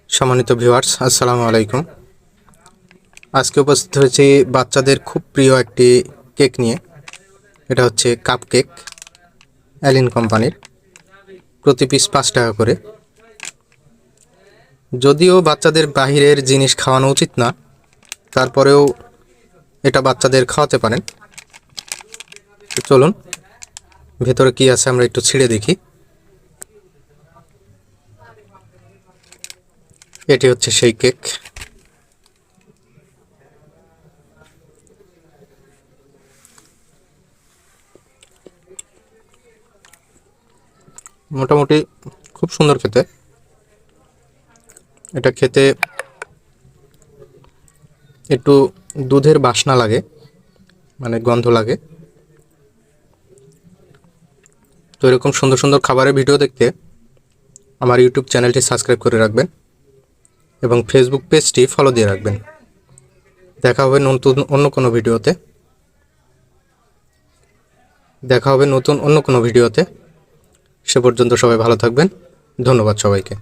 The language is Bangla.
সম্মানিত ভিউয়ার্স, আসসালামু আলাইকুম। আজকে উপস্থিত হয়েছি বাচ্চাদের খুব প্রিয় একটি কেক নিয়ে। এটা হচ্ছে কাপ কেক, অ্যালিন কোম্পানির। প্রতি পিস 5 টাকা করে। যদিও বাচ্চাদের বাহিরের জিনিস খাওয়ানো উচিত না, তারপরেও এটা বাচ্চাদের খাওয়াতে পারেন। চলুন ভেতরে কি আছে আমরা একটু ছিঁড়ে দেখি। এটি হচ্ছে সেই কেক। মোটামুটি খুব সুন্দর খেতে। এটা খেতে একটু দুধের বাসনা লাগে, মানে গন্ধ লাগে। তো এরকম সুন্দর সুন্দর খাবারের ভিডিও দেখতে আমার ইউটিউব চ্যানেলটি সাবস্ক্রাইব করে রাখবেন এবং ফেসবুক পেজটি ফলো দিয়ে রাখবেন। দেখা হবে নতুন অন্য কোনো ভিডিওতে। সে পর্যন্ত সবাই ভালো থাকবেন। ধন্যবাদ সবাইকে।